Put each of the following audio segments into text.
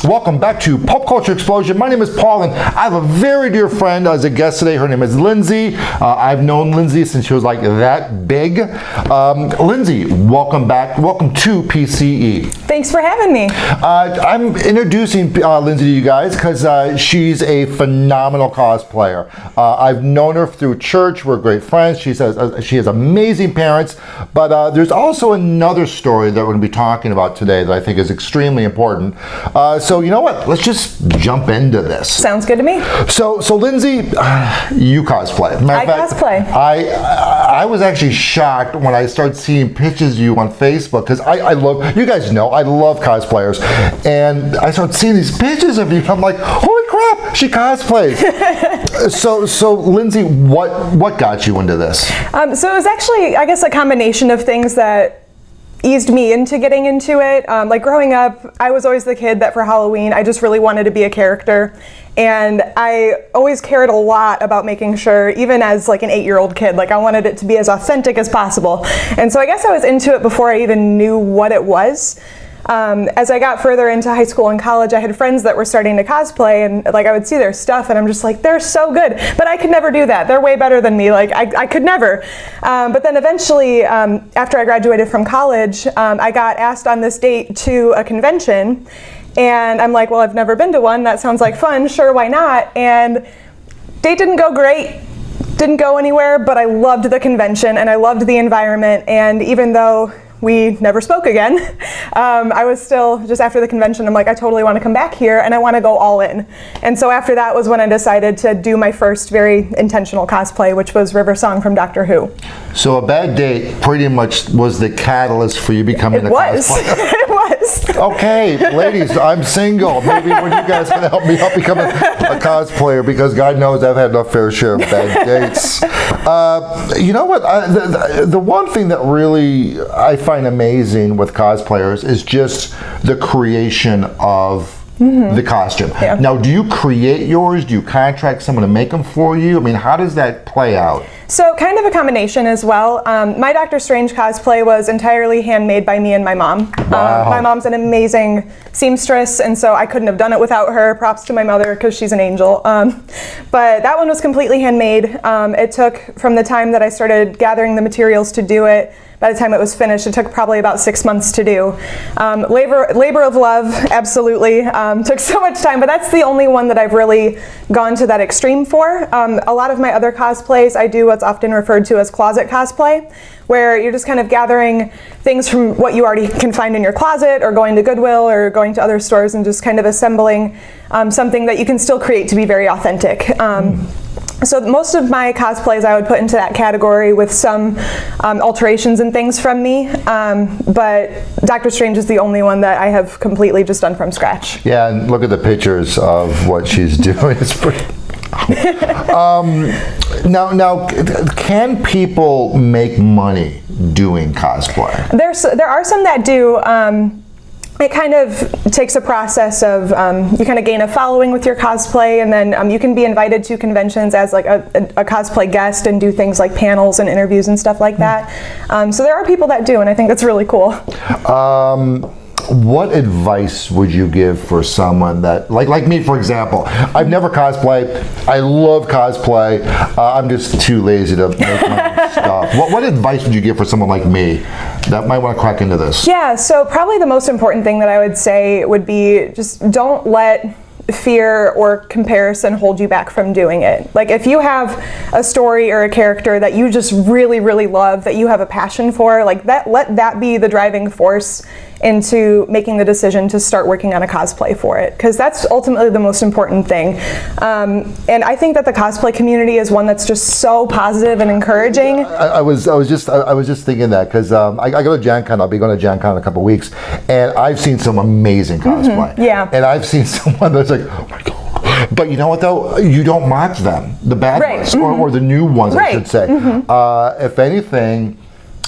Welcome back to Pop Culture Explosion. My name is Paul, and I have a very dear friend as a guest today. Her name is Lindsay. I've known Lindsay since she was like that big. Lindsay, welcome back. Welcome to PCE. Thanks for having me. I'm introducing Lindsay to you guys because she's a phenomenal cosplayer. I've known her through church. We're great friends. She has amazing parents. But there's also another story that we're going to be talking about today that I think is extremely important. So you know what? Let's just jump into this. Sounds good to me. So Lindsay, you cosplay. Cosplay. I was actually shocked when I started seeing pictures of you on Facebook because I love, you guys know, I love cosplayers. And I started seeing these pictures of you. I'm like, holy crap, she cosplays. So Lindsay, what got you into this? So it was actually, I guess, a combination of things that eased me into getting into it. Like growing up, I was always the kid that for Halloween, I just really wanted to be a character. And I always cared a lot about making sure, even as like an 8-year-old kid, like I wanted it to be as authentic as possible. And so I guess I was into it before I even knew what it was. As I got further into high school and college, I had friends that were starting to cosplay, and like I would see their stuff and I'm just like, they're so good, but I could never do that. They're way better than me. Like I could never. But then eventually, after I graduated from college, I got asked on this date to a convention, and I'm like, well, I've never been to one. That sounds like fun. Sure, why not? And date didn't go great. Didn't go anywhere, but I loved the convention and I loved the environment. And even though we never spoke again, I was still, just after the convention, I'm like, I totally want to come back here and I want to go all in. And so after that was when I decided to do my first very intentional cosplay, which was River Song from Doctor Who. So a bad date pretty much was the catalyst for you becoming a cosplayer. It was. Okay, ladies, I'm single. Maybe when you guys can help me become a cosplayer, because God knows I've had enough fair share of bad dates. You know what? The one thing that really I find amazing with cosplayers is just the creation of the costume. Yeah. Now, do you create yours? Do you contract someone to make them for you? I mean, how does that play out? So kind of a combination as well. My Doctor Strange cosplay was entirely handmade by me and my mom. Wow. My mom's an amazing seamstress, and so I couldn't have done it without her. Props to my mother because she's an angel. But that one was completely handmade. It took, from the time that I started gathering the materials to do it, by the time it was finished, it took probably about 6 months to do. Labor of love, absolutely. Took so much time, but that's the only one that I've really gone to that extreme for. A lot of my other cosplays, I do what's often referred to as closet cosplay, where you're just kind of gathering things from what you already can find in your closet, or going to Goodwill, or going to other stores and just kind of assembling something that you can still create to be very authentic. So most of my cosplays I would put into that category with some alterations and things from me, but Doctor Strange is the only one that I have completely just done from scratch. Yeah, and look at the pictures of what she's doing. It's pretty... Now, can people make money doing cosplay? There are some that do. It kind of takes a process of, you kind of gain a following with your cosplay, and then you can be invited to conventions as like a cosplay guest and do things like panels and interviews and stuff like that. So there are people that do, and I think that's really cool. What advice would you give for someone that, like me, for example? I've never cosplayed. I love cosplay. I'm just too lazy to make my stuff. What advice would you give for someone like me that might want to crack into this? Yeah, so probably the most important thing that I would say would be just don't let fear or comparison hold you back from doing it. Like if you have a story or a character that you just really, really love, that you have a passion for, like that, let that be the driving force into making the decision to start working on a cosplay for it, because that's ultimately the most important thing. And I think that the cosplay community is one that's just so positive and encouraging. I was just thinking that because I go to Gen Con. I'll be going to Gen Con in a couple of weeks, and I've seen some amazing cosplay. Yeah. And I've seen someone that's like, oh my God. But you know what though? You don't mock them, the bad ones, or the new ones, I should say. If anything,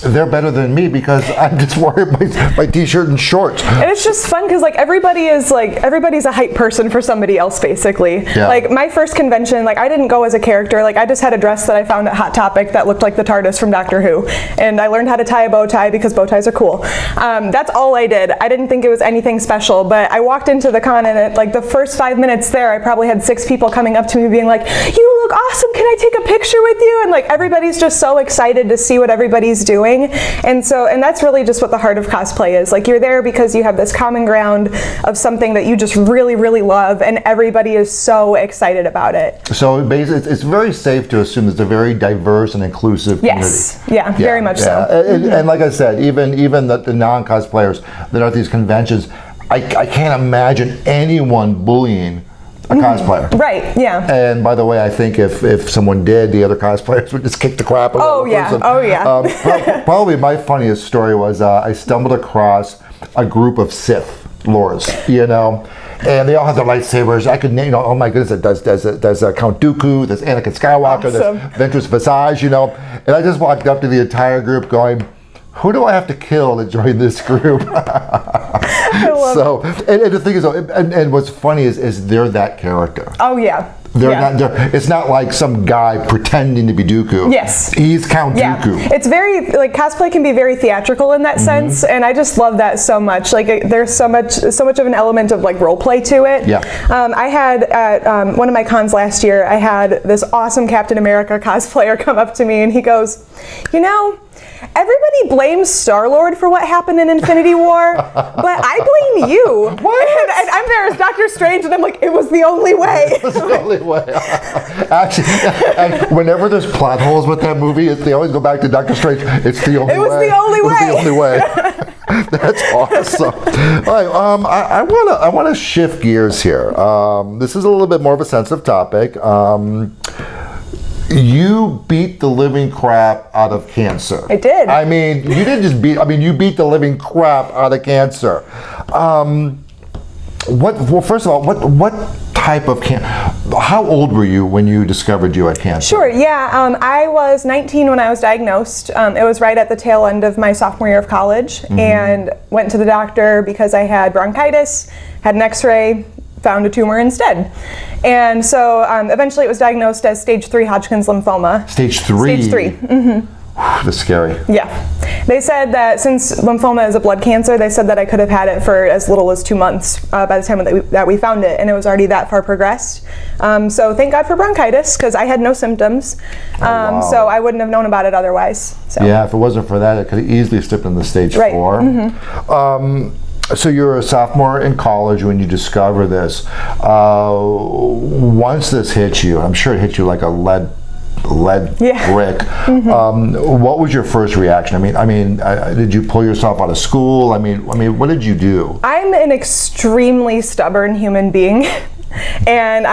they're better than me because I'm just wearing my t-shirt and shorts. And it's just fun because like everybody's a hype person for somebody else basically. Yeah. Like my first convention, like I didn't go as a character. Like I just had a dress that I found at Hot Topic that looked like the TARDIS from Doctor Who, and I learned how to tie a bow tie because bow ties are cool. That's all I did. I didn't think it was anything special, but I walked into the con and at like the first 5 minutes there, I probably had 6 people coming up to me being like, "You look awesome! Can I take a picture with you?" And like everybody's just so excited to see what everybody's doing. And that's really just what the heart of cosplay is. Like you're there because you have this common ground of something that you just really, really love, and everybody is so excited about it. So basically, it's very safe to assume it's a very diverse and inclusive community. Yes, yeah, very much so. And like I said, even the non-cosplayers that are at these conventions, I can't imagine anyone bullying a cosplayer. Right, yeah. And by the way, I think if someone did, the other cosplayers would just kick the crap out of the person. Oh yeah. Probably my funniest story was I stumbled across a group of Sith lords, and they all have their lightsabers. I could name, oh my goodness, there's Count Dooku, there's Anakin Skywalker, Awesome. there's Ventress Visage, and I just walked up to the entire group going, who do I have to kill to join this group? I love it. And the thing is, and what's funny is they're that character. Oh yeah. It's not like some guy pretending to be Dooku. Yes. He's Count Dooku. It's very, like, cosplay can be very theatrical in that sense, and I just love that so much. Like, there's so much of an element of, like, role play to it. Yeah. I had, at one of my cons last year, I had this awesome Captain America cosplayer come up to me, and he goes, everybody blames Star-Lord for what happened in Infinity War, but I blame you. What? And I'm there as Doctor Strange, and I'm like, it was the only way. It was the only way. Actually, whenever there's plot holes with that movie, they always go back to Doctor Strange. It's the only way. It was the only way. It was the only way. That's awesome. All right, I want to shift gears here. This is a little bit more of a sensitive topic. You beat the living crap out of cancer. I did. I mean, you didn't just you beat the living crap out of cancer. First of all, what type of cancer? How old were you when you discovered you had cancer? Sure, yeah. I was 19 when I was diagnosed. It was right at the tail end of my sophomore year of college, and went to the doctor because I had bronchitis, had an x-ray, found a tumor instead. And so eventually it was diagnosed as stage 3 Hodgkin's lymphoma. Stage 3? Stage 3, mm-hmm. That's scary. Yeah. They said that since lymphoma is a blood cancer, they said that I could have had it for as little as 2 months by the time that we found it, and it was already that far progressed. So thank God for bronchitis, because I had no symptoms, wow. so I wouldn't have known about it otherwise. So. Yeah, if it wasn't for that, it could have easily slipped into stage 4. Mm-hmm. So you're a sophomore in college when you discover this. Once this hit you, I'm sure it hit you like a lead brick. Mm-hmm. What was your first reaction? I mean, did you pull yourself out of school? I mean, what did you do? I'm an extremely stubborn human being, and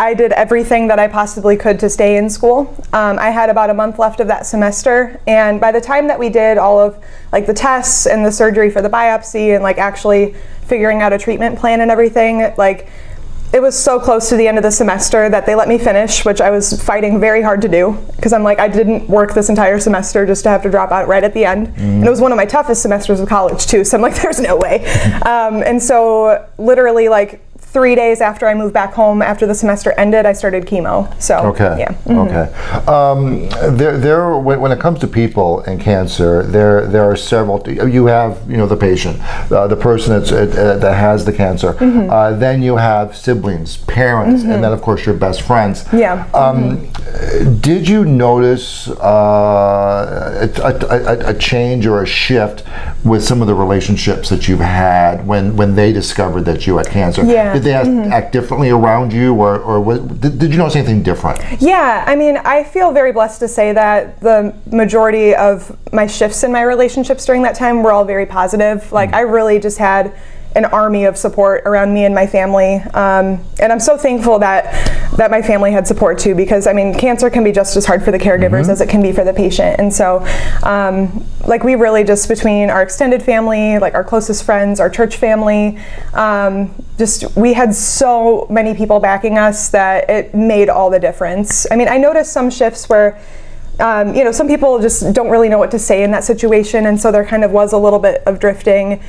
I did everything that I possibly could to stay in school. I had about a month left of that semester, and by the time that we did all of like the tests and the surgery for the biopsy and like actually figuring out a treatment plan and everything, like it was so close to the end of the semester that they let me finish, which I was fighting very hard to do, because I'm like, I didn't work this entire semester just to have to drop out right at the end. And it was one of my toughest semesters of college too, so I'm like, there's no way. And so literally like 3 days after I moved back home, after the semester ended, I started chemo. So okay, yeah. Mm-hmm. Okay. When it comes to people and cancer, there are several. You have the patient, the person that has the cancer. Mm-hmm. Then you have siblings, parents, and then of course your best friends. Yeah. Did you notice a change or a shift with some of the relationships that you've had when they discovered that you had cancer? Yeah. Did they act differently around you, or did you notice anything different? Yeah, I mean, I feel very blessed to say that the majority of my shifts in my relationships during that time were all very positive. Like, I really just had an army of support around me and my family, and I'm so thankful that my family had support too, because I mean, cancer can be just as hard for the caregivers as it can be for the patient. And so like, we really just, between our extended family, like our closest friends, our church family, we had so many people backing us that it made all the difference. I mean, I noticed some shifts where some people just don't really know what to say in that situation, and so there kind of was a little bit of drifting,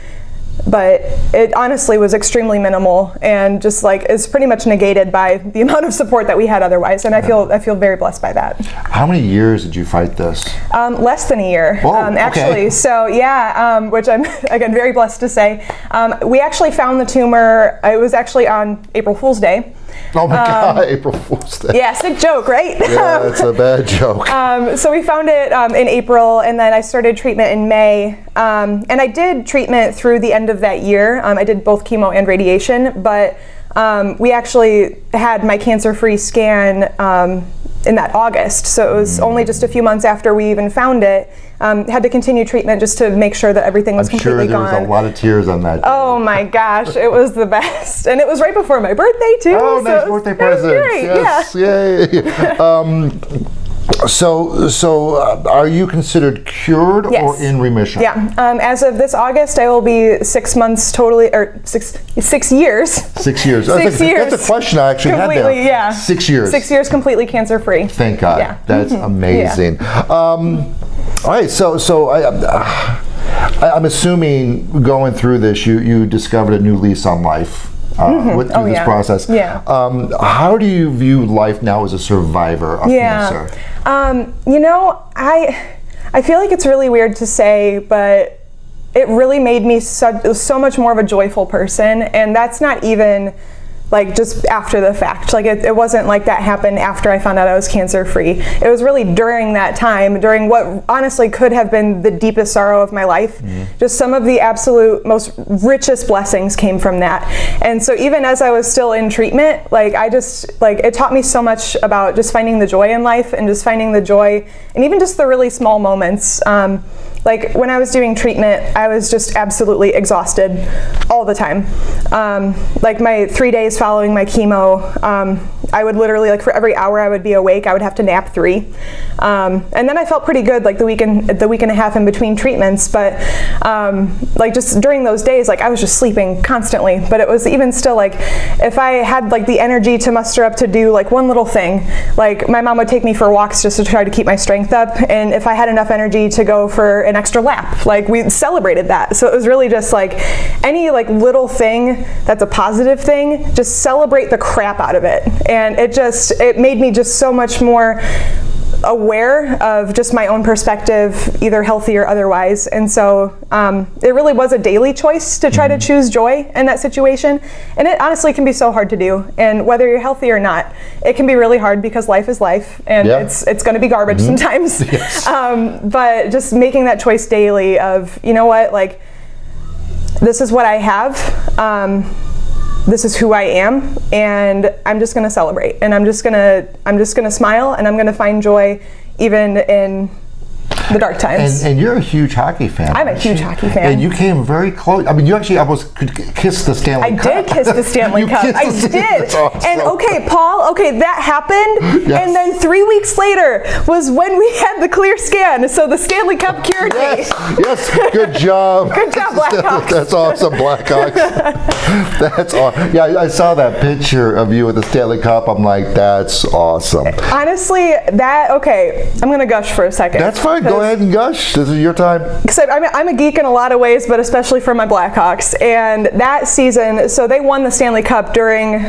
but it honestly was extremely minimal and just like is pretty much negated by the amount of support that we had otherwise, and I feel very blessed by that. How many years did you fight this? Less than a year, actually. Okay. So yeah, which I'm again very blessed to say. We actually found the tumor. It was actually on April Fool's Day. Oh my God, April Fool's Day. Yeah, sick joke, right? Yeah, it's a bad joke. So we found it in April, and then I started treatment in May. And I did treatment through the end of that year. I did both chemo and radiation, but we actually had my cancer-free scan in that August. So it was only just a few months after we even found it. Had to continue treatment just to make sure that everything was completely gone. I'm sure there was a lot of tears on that day. Oh my gosh, it was the best. And it was right before my birthday too. Oh, nice birthday present. Great. Yes, yay. So are you considered cured or in remission? Yeah. As of this August, I will be 6 months totally, or 6 years. 6 years. 6 years. That's a question I actually had there. Yeah. 6 years. 6 years completely cancer-free. Thank God. Yeah. That's amazing. Yeah. All right. So I'm assuming going through this, you discovered a new lease on life. Through this process. Yeah. How do you view life now as a survivor of cancer? I feel like it's really weird to say, but it really made me so much more of a joyful person, and that's not even like just after the fact. Like it wasn't like that happened after I found out I was cancer free. It was really during that time, during what honestly could have been the deepest sorrow of my life. Just some of the absolute most richest blessings came from that. And so even as I was still in treatment, it taught me so much about just finding the joy in life and just finding the joy and even just the really small moments. Like when I was doing treatment, I was just absolutely exhausted all the time. Like my 3 days following my chemo, I would literally, like for every hour I would be awake, I would have to nap 3. And then I felt pretty good like the week and a half in between treatments, but like just during those days, like I was just sleeping constantly. But it was even still like, if I had like the energy to muster up to do like one little thing, like my mom would take me for walks just to try to keep my strength up. And if I had enough energy to go for an extra lap, like we celebrated that. So it was really just like any like little thing that's a positive thing, just celebrate the crap out of it. And it made me just so much more aware of just my own perspective, either healthy or otherwise. And so it really was a daily choice to try to choose joy in that situation. And it honestly can be so hard to do. And whether you're healthy or not, it can be really hard because life is life, and it's going to be garbage sometimes. Yes. But just making that choice daily of, you know what, like this is what I have. This is who I am, and I'm just gonna celebrate, and I'm just gonna smile, and I'm gonna find joy even in the dark times. And you're a huge hockey fan. I'm a huge hockey fan. And you came very close. I mean, you actually almost could kiss the Stanley Cup. I did kiss the Stanley Cup. I did. That's awesome. And okay, Paul, that happened. Yes. And then 3 weeks later was when we had the clear scan. So the Stanley Cup cured me. Yes, good job. Good job, Blackhawks. That's awesome, Blackhawks. That's awesome. Yeah, I saw that picture of you with the Stanley Cup. I'm like, that's awesome. Honestly, I'm going to gush for a second. That's fine. Go ahead and gush. This is your time. Because I'm a geek in a lot of ways, but especially for my Blackhawks. And that season, so they won the Stanley Cup during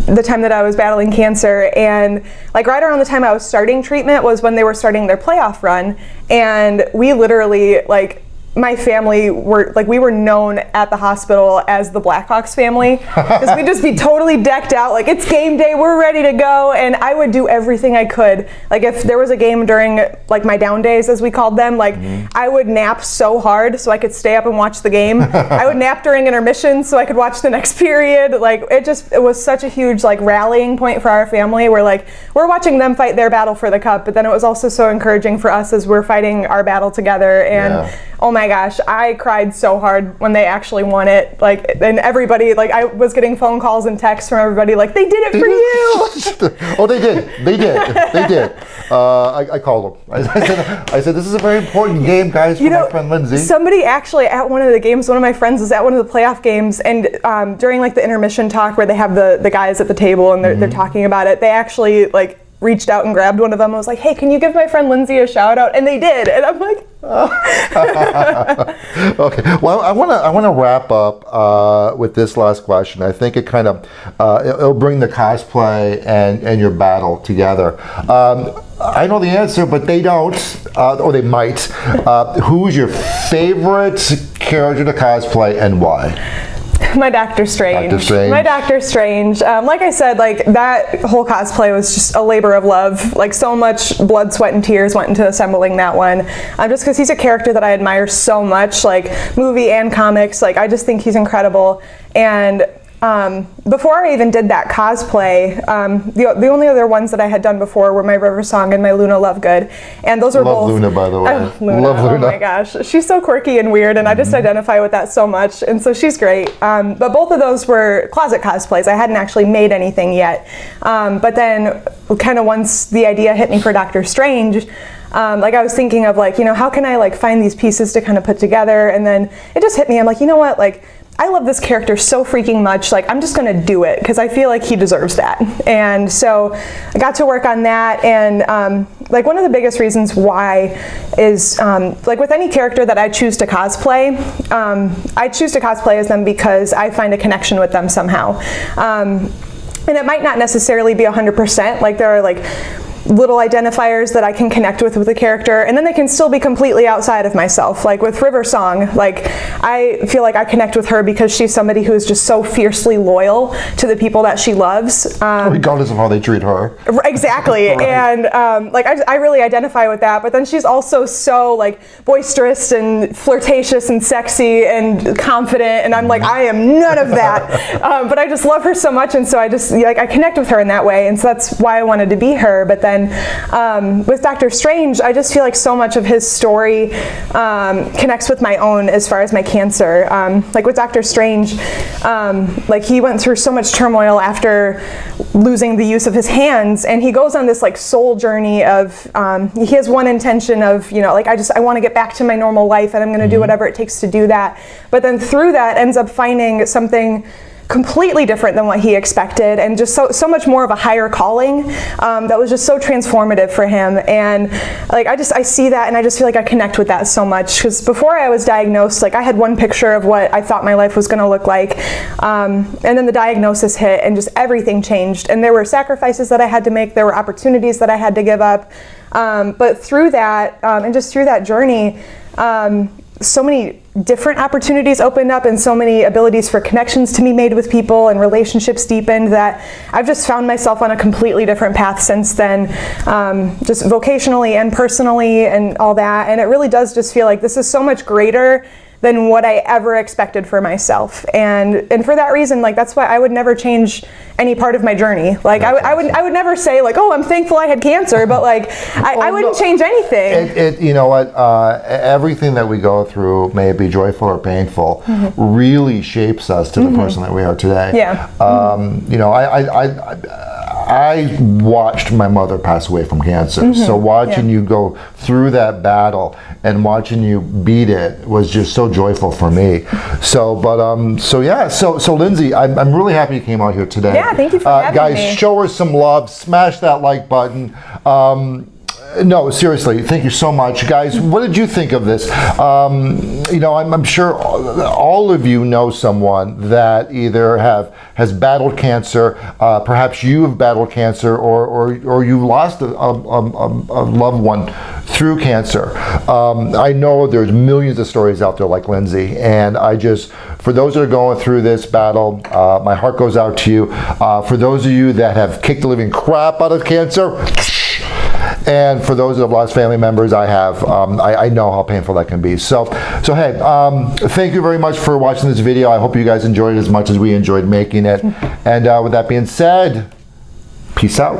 the time that I was battling cancer, and like right around the time I was starting treatment was when they were starting their playoff run, and we literally, like, my family we were known at the hospital as the Blackhawks family, because we'd just be totally decked out, like it's game day, we're ready to go, and I would do everything I could. Like if there was a game during like my down days, as we called them, like I would nap so hard so I could stay up and watch the game. I would nap during intermission so I could watch the next period. Like it was such a huge like rallying point for our family, where like we're watching them fight their battle for the cup, but then it was also so encouraging for us as we're fighting our battle together. And oh my gosh, I cried so hard when they actually won it. Like, and everybody, like, I was getting phone calls and texts from everybody, like, they did it for you. Oh, they did. I called them. I said, this is a very important game, guys, for my friend Lindsay. Somebody actually at one of the games, one of my friends was at one of the playoff games, and during like the intermission talk where they have the guys at the table and they're talking about it, they actually like reached out and grabbed one of them. I was like, hey, can you give my friend Lindsay a shout out? And they did. And I'm like, Okay. Well, I want to wrap up with this last question. I think it kind of it'll bring the cosplay and your battle together. I know the answer, but they don't, or they might. Who's your favorite character to cosplay and why? My Doctor Strange. Doctor Strange. My Doctor Strange. Like I said, like that whole cosplay was just a labor of love. Like so much blood, sweat, and tears went into assembling that one. Just because he's a character that I admire so much, like movie and comics. Like I just think he's incredible. And before I even did that cosplay, the only other ones that I had done before were my River Song and my Luna Lovegood, and those were both. Love Luna, by the way. Luna. Love Luna. Oh my gosh, she's so quirky and weird, and I just identify with that so much, and so she's great. But both of those were closet cosplays. I hadn't actually made anything yet, but then kind of once the idea hit me for Doctor Strange. Like I was thinking of like, you know, how can I like find these pieces to kind of put together, and then it just hit me. I'm like, you know what, like. I love this character so freaking much, like I'm just gonna do it because I feel like he deserves that. And so I got to work on that, and like one of the biggest reasons why is like with any character that I choose to cosplay, I choose to cosplay as them because I find a connection with them somehow. And it might not necessarily be 100%, like there are like little identifiers that I can connect with a character, and then they can still be completely outside of myself. Like with River Song, like I feel like I connect with her because she's somebody who is just so fiercely loyal to the people that she loves. Regardless of how they treat her. Exactly. Right. And like I really identify with that, but then she's also so like boisterous and flirtatious and sexy and confident, and I'm like, I am none of that. But I just love her so much, and so I just like I connect with her in that way, and so that's why I wanted to be her. But then with Doctor Strange, I just feel like so much of his story connects with my own as far as my cancer. Like with Doctor Strange, like he went through so much turmoil after losing the use of his hands, and he goes on this like soul journey of he has one intention of, you know, like I want to get back to my normal life, and I'm going to do whatever it takes to do that. But then through that ends up finding something completely different than what he expected, and just so much more of a higher calling that was just so transformative for him. And like I see that, and I just feel like I connect with that so much, because before I was diagnosed, like I had one picture of what I thought my life was going to look like, and then the diagnosis hit and just everything changed, and there were sacrifices that I had to make, there were opportunities that I had to give up, but through that and just through that journey, so many different opportunities opened up, and so many abilities for connections to be made with people and relationships deepened, that I've just found myself on a completely different path since then, just vocationally and personally and all that. And it really does just feel like this is so much greater than what I ever expected for myself. And for that reason, like that's why I would never change any part of my journey. Like I would never say like, oh, I'm thankful I had cancer, but like I wouldn't change anything. You know what? Everything that we go through, may it be joyful or painful, really shapes us to the person that we are today. Yeah. You know, I watched my mother pass away from cancer, so watching you go through that battle and watching you beat it was just so joyful for me. So Lindsay, I'm really happy you came out here today. Yeah, thank you for having guys, me. show her some love, smash that like button. No, seriously, thank you so much. Guys, what did you think of this? You know, I'm sure all of you know someone that either has battled cancer, perhaps you have battled cancer, or you lost a loved one through cancer. I know there's millions of stories out there like Lindsay, and for those that are going through this battle, my heart goes out to you. For those of you that have kicked the living crap out of cancer, and for those that have lost family members, I know how painful that can be. So hey, thank you very much for watching this video. I hope you guys enjoyed it as much as we enjoyed making it. And with that being said, peace out.